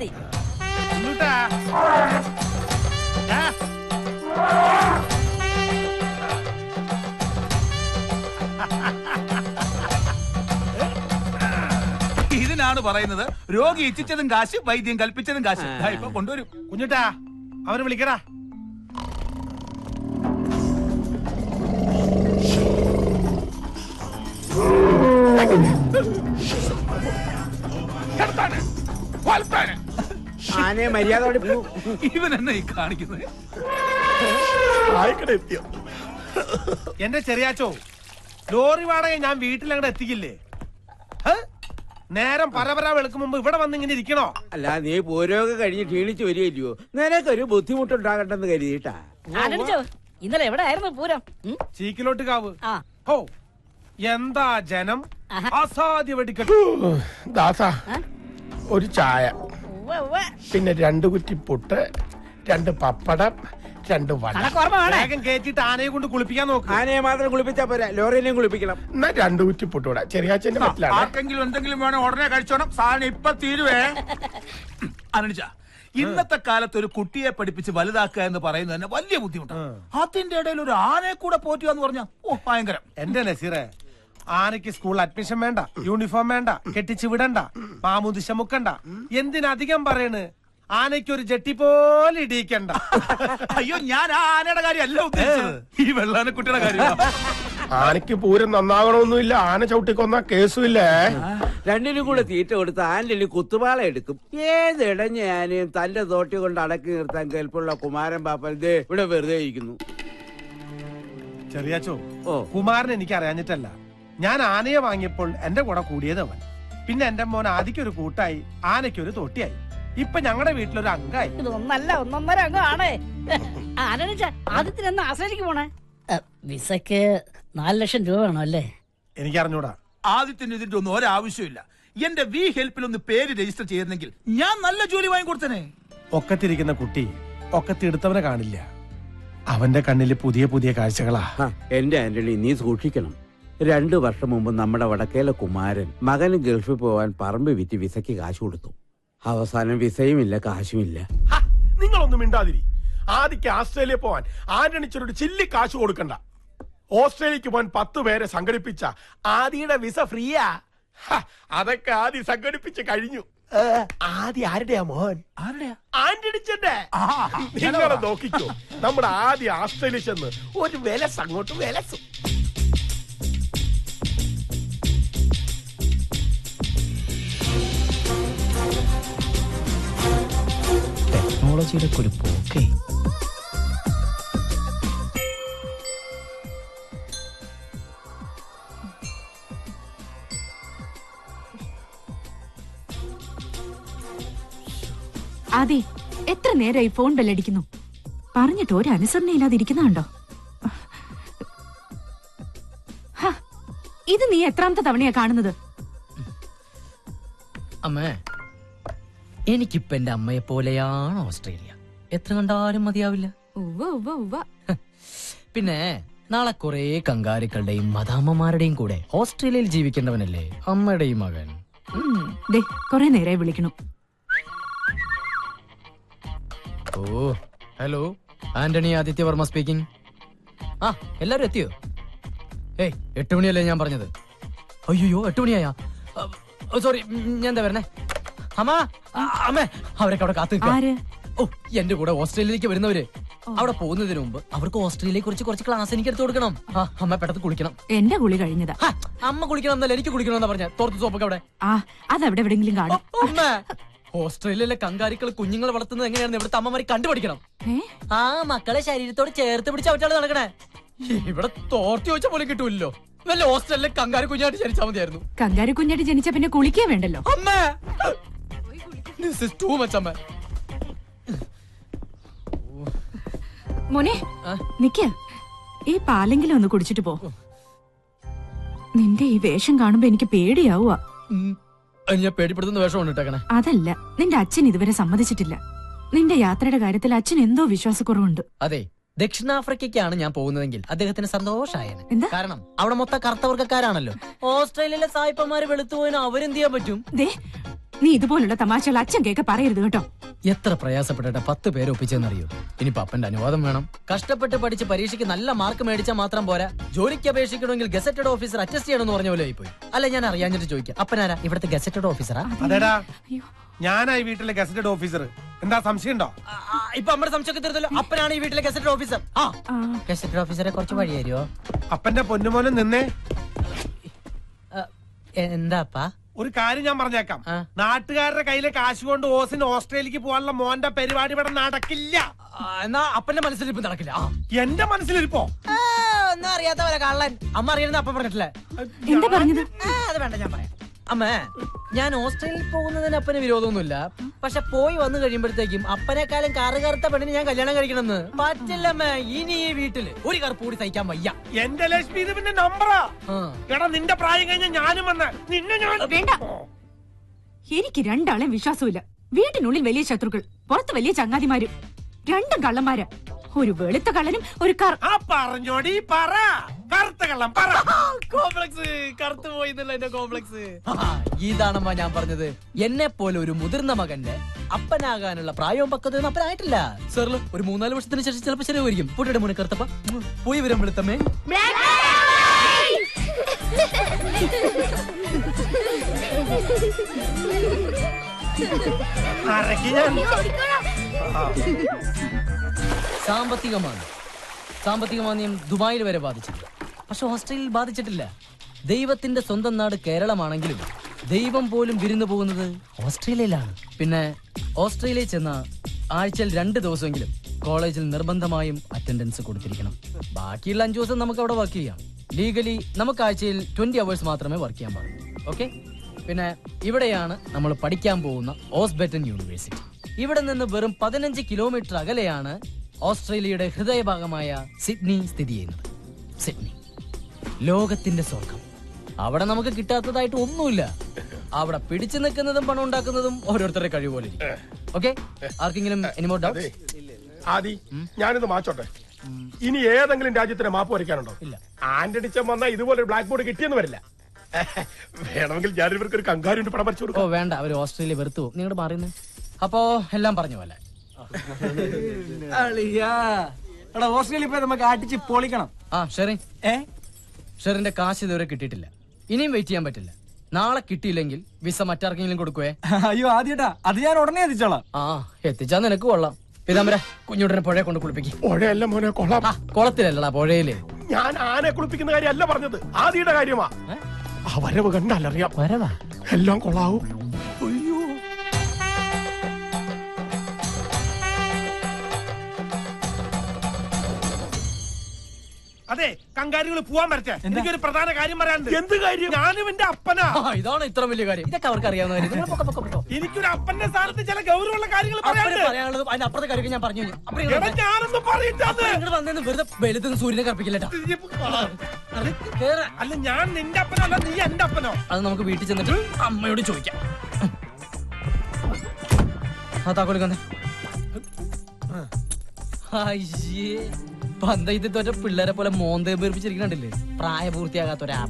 നിർത്തി. ഇതിനാണ് പറയുന്നത് രോഗി ഇച്ഛിച്ചതും കാശ്, വൈദ്യം കൽപ്പിച്ചതും കാശ്. ഇപ്പൊ കൊണ്ടുവരും. കുഞ്ഞുട്ടാ, അവനെ വിളിക്കടാ. ആനയെ മര്യാദ ഇവൻ എന്നെ ഈ കാണിക്കുന്നത്. എന്റെ ചെറിയാച്ചോ, ലോറി വാടക ഞാൻ വീട്ടിലങ്ങടെ എത്തിക്കില്ലേ? നേരം പരപര വെളുക്കും മുമ്പ് ഇവിടെ വന്ന് ഇങ്ങനെ ഇരിക്കണോ? അല്ല, നീ പൂരമൊക്കെ കഴിഞ്ഞ് ക്ഷീണിച്ച് വരികയില്ലയോ? നിനക്കൊരു ബുദ്ധിമുട്ടുണ്ടാകണ്ടെന്ന് കരുതിയിട്ടാ. ഇന്നലെ എവിടെ ആയിരുന്നു പൂരം? ചീക്കിലോട്ട് കാവ്. ഹോ, എന്താ ജനം! അസാധ്യ വെടിക്കെട്ട്. ദാസ, ഒരു ചായ, പിന്നെ 2 കുറ്റി പുട്ട്, 2 പപ്പടം, 2 വട. വേഗം കേറ്റിട്ട് ആനയെ കൊണ്ട് കുളിപ്പിക്കാൻ നോക്ക്. ആനയെ മാത്രം കുളിപ്പിച്ചാ പോരാ, ലോറിനെയും കുളിപ്പിക്കണം. എന്നാ 2 കുറ്റി പുട്ടൂടെ. ചെറിയാച്ചന്റെ പറ്റിലാണ്. ആർക്കെങ്കിലും എന്തെങ്കിലും വേണം ഉടനെ കഴിച്ചോണം. സാധനം ഇപ്പൊ തീരുവേ. അനുജ, ഇന്നത്തെ കാലത്ത് ഒരു കുട്ടിയെ പഠിപ്പിച്ച് വലുതാക്കുക എന്ന് പറയുന്നത് തന്നെ വലിയ ബുദ്ധിമുട്ടാണ്. അതിന്റെ ഇടയിൽ ഒരു ആനയെ കൂടെ പോറ്റുക എന്ന് പറഞ്ഞാൽ ഭയങ്കരം. എന്റെ നസീറെ, ആനയ്ക്ക് സ്കൂൾ അഡ്മിഷൻ വേണ്ട, യൂണിഫോം വേണ്ട, കെട്ടിച്ചു വിടണ്ട, മാമുദിശ മുക്കണ്ട. എന്തിനധികം പറയണ്, ആനയ്ക്ക് ഒരു ജട്ടി പോലെ ഇടിയിക്കണ്ട. അയ്യോ, ഞാൻ ആ ആനയുടെ കാര്യമല്ല ഉദ്ദേശിച്ചത്, ഈ വെള്ളാനക്കുട്ടിയുടെ കാര്യം. ആനയ്ക്ക് പൂരം നന്നാകണമെന്നില്ല, ആന ചവിട്ടിക്കൊന്ന കേസുമില്ലേ. 2നും കൂടെ തീറ്റ കൊടുത്ത് ആൻ്റെ കുത്തുപാള എടുക്കും. ഏതിടഞ്ഞ ആനയും തന്റെ തോട്ടി കൊണ്ട് അടക്കി നിർത്താൻ കേൾപ്പുള്ള കുമാരൻ പാപ്പൻ ദേ ഇവിടെ വെറുതെ ഇരിക്കുന്നു. ചെറിയാച്ചോ, കുമാരൻ എനിക്ക് അറിയാഞ്ഞിട്ടല്ല. ഞാൻ ആനയെ വാങ്ങിയപ്പോൾ എന്റെ കൂടെ കൂടിയത് അവൻ. പിന്നെ എന്റെ മോൻ ആദിക്കൊരു കൂട്ടായി, ആനയ്ക്കൊരു തോട്ടിയായി, ഇപ്പൊ ഞങ്ങളുടെ വീട്ടിലൊരു അംഗമായി. ഇതൊന്നല്ല, 1.5 അംഗമാണേ. ആദ്യത്തിന് ആശ്രയിക്ക് പോണേ. വിസക്ക് 4 ലക്ഷം രൂപ വേണം അല്ലേ? എനിക്കറിഞ്ഞൂടാ. ആദ്യത്തിന് ഇതിന്റെ ഒന്നും ഒരാവശ്യമില്ല. എന്റെ വി ഹെൽപ്പിൽ ഒന്ന് പേര് രജിസ്റ്റർ ചെയ്തിരുന്നെങ്കിൽ ഞാൻ നല്ല ജോലി വാങ്ങിക്കൊടുത്തനെ. ഒക്കത്തിരിക്കുന്ന കുട്ടി ഒക്കത്തിടുത്തവനെ കാണില്ല. അവന്റെ കണ്ണില് പുതിയ പുതിയ കാഴ്ചകളാ. എന്റെ ആന്റണി, നീ സൂക്ഷിക്കണം. 2 വർഷം മുമ്പ് നമ്മുടെ വടക്കേലെ കുമാരൻ മകന് ഗൾഫിൽ പോവാൻ പറമ്പ് വിറ്റ് വിസയ്ക്ക് കാശ് കൊടുത്തു. അവസാനം വിസയുമില്ല, കാശുമില്ല. നിങ്ങളൊന്നും മിണ്ടാതിരി. ആദിക്ക് ആസ്ട്രേലിയ പോവാൻ ആന്റണിച്ചൊരു ചില്ലി കാശ് കൊടുക്കണ്ട. ഓസ്ട്രേലിയക്ക് പോകാൻ 10 പേരെ സംഘടിപ്പിച്ച ആദിയുടെ വിസ ഫ്രീയാ. അതൊക്കെ ആദ്യം സംഘടിപ്പിച്ച് കഴിഞ്ഞു. ആദ്യം ആരുടെയാ മോൻ? ആന്റണിച്ചന്റെ. നിങ്ങളെ നോക്കിക്കോ, നമ്മുടെ ആദ്യം ആസ്ട്രേലിയ ചെന്ന് ഒരു വിലസ് അങ്ങോട്ട് വിലസും. ടെക്നോളജിയുടെ ഒരു പോക്കേ. ആദി, എത്ര നേരമായി ഫോൺ ബെല്ലടിക്കുന്നു? പറഞ്ഞിട്ട് ഒരു അനുസരണയില്ലാതിരിക്കുന്നുണ്ടോ? ഇത് നീ എത്രാമത്തെ തവണയാ കാണുന്നത്? അമ്മേ, എനിക്കിപ്പോ എന്റെ അമ്മയെ പോലെയാണ് ഓസ്ട്രേലിയ. എത്ര കണ്ടാലും മതിയാവില്ല. പിന്നെ നാളെ കുറെ കങ്കാരുക്കളുടെയും മദാമ്മമാരുടെയും കൂടെ ഓസ്ട്രേലിയയിൽ ജീവിക്കേണ്ടവനല്ലേ അമ്മയുടെയും മകൻ. കൊറേ നേരമായി വിളിക്കണു. ഓ, ഹലോ, ആന്റണി ആദിത്യവർമ്മ സ്പീക്കിംഗ്. ആ, എല്ലാരും എത്തിയോ? 8 മണിയല്ലേ ഞാൻ പറഞ്ഞത്? അയ്യോ, 8 മണിയായാ? സോറി, ഞാൻ എന്താ വരണേ? അമ്മേ, അവരൊക്കെ അവിടെ കാത്തു നിൽക്കാം. ഓ, എന്റെ കൂടെ ഓസ്ട്രേലിയയിലേക്ക് വരുന്നവര്. അവിടെ പോകുന്നതിന് മുമ്പ് അവർക്ക് ഓസ്ട്രേലിയയെ കുറിച്ച് കുറച്ച് ക്ലാസ് എനിക്ക് എടുത്തു കൊടുക്കണം. അമ്മ പെട്ടെന്ന് കുളിക്കണം. എന്റെ കുളി കഴിഞ്ഞതാ. അമ്മ കുളിക്കണം എന്നല്ല, എനിക്ക് കുളിക്കണം എന്നാ പറഞ്ഞ. തോർത്ത് സോപ്പൊക്കെ അവിടെ. അതവിടെ എവിടെങ്കിലും കാണും. ഓസ്ട്രേലിയയിലെ കങ്കാരികൾ കുഞ്ഞുങ്ങളെ വളർത്തുന്നത് എങ്ങനെയാണെന്ന് ഇവിടുത്തെ അമ്മമാരെ കണ്ടുപിടിക്കണം. ആ മക്കളെ ശരീരത്തോട് ചേർത്ത് പിടിച്ച് അവറ്റാണ് നടക്കണേ. ഇവിടെ തോർത്തി ചോദിച്ച പോലും കിട്ടൂല്ലോ. വല്ല ഓസ്ട്രേലിയയിലെ കങ്കാരി കുഞ്ഞായിട്ട് ജനിച്ചാൽ മതിയായിരുന്നു. കങ്കാരി കുഞ്ഞായിട്ട് ജനിച്ച പിന്നെ കുളിക്കേ വേണ്ടല്ലോ. അമ്മേ, ദിസ് ഈസ് ടു മച്ച് അമ്മേ. മോനെ, നിക്ക്, ഈ പാലെങ്കിലും ഒന്ന് കുടിച്ചിട്ട് പോ. നിന്റെ ഈ വേഷം കാണുമ്പോ എനിക്ക് പേടിയാവുക. ഞാൻ പേടിപ്പെടുത്തുന്ന വേഷം കൊണ്ടിട്ടേക്കണേ. അതല്ല, നിന്റെ അച്ഛൻ ഇതുവരെ സമ്മതിച്ചിട്ടില്ല. നിന്റെ യാത്രയുടെ കാര്യത്തിൽ അച്ഛൻ എന്തോ വിശ്വാസക്കുറവുണ്ട്. അതെ, ദക്ഷിണാഫ്രിക്കയ്ക്കാണ് ഞാൻ പോകുന്നതെങ്കിൽ അദ്ദേഹത്തിന് സന്തോഷായേനെ. കാരണം അവിടെ മൊത്തം കറുത്തവർക്കാരാണല്ലോ. ഓസ്ട്രേലിയയിലെ സായിപ്പന്മാര് വെളുത്തുപോയിന് അവരെന്ത് ചെയ്യാൻ പറ്റും? നീ ഇതുപോലുള്ള തമാശകൾ അച്ഛൻ കേക്ക് പറയരുത് കേട്ടോ. എത്ര പ്രയാസപ്പെട്ടിട്ട് 10 പേരെ ഒപ്പിച്ചെന്നറിയോ? ഇനിയിപ്പോ അപ്പന്റെ അനുവാദം വേണം. കഷ്ടപ്പെട്ട് പഠിച്ച് പരീക്ഷയ്ക്ക് നല്ല മാർക്ക് മേടിച്ചാൽ മാത്രം പോരാ, ജോലിക്ക് അപേക്ഷിക്കണമെങ്കിൽ ഗസറ്റഡ് ഓഫീസർ അറ്റസ്റ്റ് ചെയ്യണമെന്ന് പറഞ്ഞ പോലെ ആയിപ്പോയി. അല്ല, ഞാൻ അറിയാഞ്ഞിട്ട് ചോദിക്കാം, അപ്പനാരാ ഇവിടുത്തെ ഗസറ്റഡ് ഓഫീസറാ? അതെടാ, അയ്യോ, ഞാനായി വീട്ടിലെ ഗസറ്റഡ് ഓഫീസർ. എന്താ സംശയം ഉണ്ടോ? ഇപ്പൊ നമ്മുടെ സംശയമൊക്കെ തീർത്തല്ലോ. അപ്പനാണ് ഈ വീട്ടിലെ ഗസറ്റഡ് ഓഫീസർ. ആ, ഗസറ്റഡ് ഓഫീസറെ കുറച്ച് വഴി തരുമോ? അപ്പന്റെ പൊന്നുമോനും നിന്നേ. എന്താപ്പാ? ഒരു കാര്യം ഞാൻ പറഞ്ഞേക്കാം. ആ. നാട്ടുകാരുടെ കയ്യിലെ കാശ് കൊണ്ട് ഓസിന് ഓസ്ട്രേലിയക്ക് പോകാനുള്ള മോന്റെ പരിപാടി ഇവിടെ നടക്കില്ല. എന്നാ അപ്പന്റെ മനസ്സിലിരിപ്പ് നടക്കില്ല. എന്റെ മനസ്സിലിരിപ്പോ ഒന്നും അറിയാത്ത പോലെ കള്ളൻ. അമ്മ അറിയുന്നത് അപ്പം പറഞ്ഞിട്ടില്ലേ? എന്താ പറഞ്ഞത്? അത് വേണ്ട, ഞാൻ പറയാം. അമ്മേ, ഞാൻ ഓസ്ട്രേലിയയിൽ പോകുന്നതിന് അപ്പന് വിരോധമൊന്നുമില്ല. പക്ഷെ പോയി വന്നു കഴിയുമ്പോഴത്തേക്കും അപ്പനെക്കാളും കറു കറുത്ത പെണ്ണിന് ഞാൻ കല്യാണം കഴിക്കണമെന്ന് പറ്റില്ലമ്മേ. ഇനി ഈ വീട്ടില് ഒരു കറുപ്പ് കൂടി സഹിക്കാൻ വയ്യ. എന്റെ ലക്ഷ്മി ഇത് പിന്നെ നമ്പറാ. എടാ, നിന്റെ പ്രായം കഴിഞ്ഞ ഞാനും വന്ന നിന്നെ ഞാൻ വേണ്ട. എനിക്ക് രണ്ടാളെയും വിശ്വാസമില്ല. വീട്ടിനുള്ളിൽ വലിയ ശത്രുക്കൾ, പുറത്ത് വലിയ ചങ്ങാതിമാരും. രണ്ടും കള്ളന്മാരാ. ഒരു വെളുത്ത കള്ളനും ഒരു ആ പറഞ്ഞോടി പറ. കറുത്ത കള്ളം പറ. കോംപ്ലക്സ് കറുത്തു പോയി എന്നുള്ള എന്റെ കോംപ്ലക്സ്. ഇതാണമ്മ ഞാൻ പറഞ്ഞത്. എന്നെ പോലെ ഒരു മുതിർന്ന മകന്റെ അപ്പനാകാനുള്ള പ്രായവും പക്വതയൊന്നും അപ്പനായിട്ടില്ല. സാറില് ഒരു 3-4 വർഷത്തിന് ശേഷം ചിലപ്പോൾ ശരിയായിരിക്കും. പൊട്ടിയുടെ മുന്നേ കറുത്തപ്പ പോയി വരാൻ വെളുത്തമ്മേ. സാമ്പത്തിക മാന്ദ്യം ദുബായിൽ വരെ ബാധിച്ചില്ല. പക്ഷെ ഓസ്ട്രേലിയയിൽ ബാധിച്ചിട്ടില്ല. ദൈവത്തിന്റെ സ്വന്തം നാട് കേരളമാണെങ്കിലും ദൈവം പോലും വിരുന്നു പോകുന്നത് ഓസ്ട്രേലിയയിലാണ്. പിന്നെ ഓസ്ട്രേലിയയിൽ ചെന്ന ആഴ്ചയിൽ 2 ദിവസമെങ്കിലും കോളേജിൽ നിർബന്ധമായും അറ്റൻഡൻസ് കൊടുത്തിരിക്കണം. ബാക്കിയുള്ള 5 ദിവസം നമുക്ക് അവിടെ വർക്ക് ചെയ്യാം. ലീഗലി നമുക്ക് ആഴ്ചയിൽ 20 hours മാത്രമേ വർക്ക് ചെയ്യാൻ പാടുള്ളൂ. ഓക്കെ. പിന്നെ ഇവിടെയാണ് നമ്മൾ പഠിക്കാൻ പോകുന്ന ഓസ്ബെറ്റൻ യൂണിവേഴ്സിറ്റി. ഇവിടെ നിന്ന് വെറും 15 കിലോമീറ്റർ അകലെയാണ് ഓസ്ട്രേലിയയുടെ ഹൃദയഭാഗമായ സിഡ്നി സ്ഥിതി ചെയ്യുന്നത്. സിഡ്നി ലോകത്തിന്റെ സ്വർഗം. അവിടെ നമുക്ക് കിട്ടാത്തതായിട്ട് ഒന്നുമില്ല. അവിടെ പിടിച്ചു നിൽക്കുന്നതും പണം ഉണ്ടാക്കുന്നതും ഓരോരുത്തരുടെ കഴിവ് പോലെ. ഓക്കെ, ആർക്കെങ്കിലും എനിമോ ഡൗട്ട്? ആദി, ഞാനിത് മാച്ചോട്ടെ. ഇനി ഏതെങ്കിലും രാജ്യത്തിന് മാപ്പ് വരയ്ക്കാനുണ്ടോ? ഇല്ല. ആന്റണിച്ചൻ വന്നാൽ ഇതുപോലെ ബ്ലാക്ക് ബോർഡ് കിട്ടിയെന്ന് വരില്ല. വേണമെങ്കിൽ ഞാൻ ഇവർക്ക് ഒരു കങ്കാരുണ്ട് പടം വരച്ചു കൊടുക്കും. ഓ വേണ്ട, അവര് ഓസ്ട്രേലിയ വെറുത്തു പോകും. നിങ്ങളുടെ മാറിയെന്ന്. അപ്പോ എല്ലാം പറഞ്ഞ പോലെ ഓസ്ട്രേലിയ പോയി നമുക്ക് അടിച്ച് പൊളിക്കണം. ഷെറിന്റെ കാശ് ഇതുവരെ കിട്ടിയിട്ടില്ല. ഇനിയും വെയിറ്റ് ചെയ്യാൻ പറ്റില്ല. നാളെ കിട്ടിയില്ലെങ്കിൽ വിസ മറ്റാർക്കെങ്കിലും കൊടുക്കുവേ? അയ്യോ ആദ്യട്ടാ, അത് ഞാൻ ഉടനെ എത്തിച്ചോളാം. എത്തിച്ചാ നിനക്ക് കൊള്ളാം. പിതാമര, കുഞ്ഞുടനെ പുഴയെ കൊണ്ട് കുളിപ്പിക്കും. പുഴയല്ല മോനെ, കൊള്ളാം. കുളത്തിലല്ലടാ, പുഴയില്. ഞാൻ ആനെ കുളിപ്പിക്കുന്ന കാര്യമല്ല പറഞ്ഞത്, ആദിയുടെ കാര്യമാ. ആ വരവ് കണ്ടാലറിയാം. വരവാ എല്ലാം കൊള്ളാവും. അതെ, കങ്കാരികൾ പോവാൻ വരട്ടെ. എനിക്കൊരു പ്രധാന കാര്യം പറയാനുണ്ട്. എന്ത് കാര്യം? ഞാനും എന്റെ അപ്പനാ. ഇതാണ് ഇത്ര വലിയ കാര്യം. ഇതൊക്കെ അവർക്ക് അറിയാവുന്ന കാര്യം. എനിക്കൊരു അപ്പന്റെ സ്ഥാനത്ത് ചില ഗൗരവമുള്ള കാര്യങ്ങൾ പറയാനുള്ളത് അതിനപ്പുറത്തെ കാര്യം ഞാൻ പറഞ്ഞു. ഞാനൊന്നും പറയിട്ടാന്ന്. വന്നേന്ന് വെറുതെ വെളുത്തുനിന്ന് സൂര്യനെ കറപ്പിക്കില്ലട്ടാ. അല്ല, ഞാൻ നിന്റെ അപ്പനല്ല, നീ എന്റെ അപ്പനോ? അത് നമുക്ക് വീട്ടിൽ ചെന്നിട്ട് അമ്മയോട് ചോദിക്കാം. താക്കോലിക്കന്നെ പന്തയത്തിൽ തോറ്റ പിള്ളേരെ പോലെ മോന്തേ പേർപ്പിച്ചിരിക്കണ്ടില്ലേ? പ്രായപൂർത്തിയാകാത്തൊരാ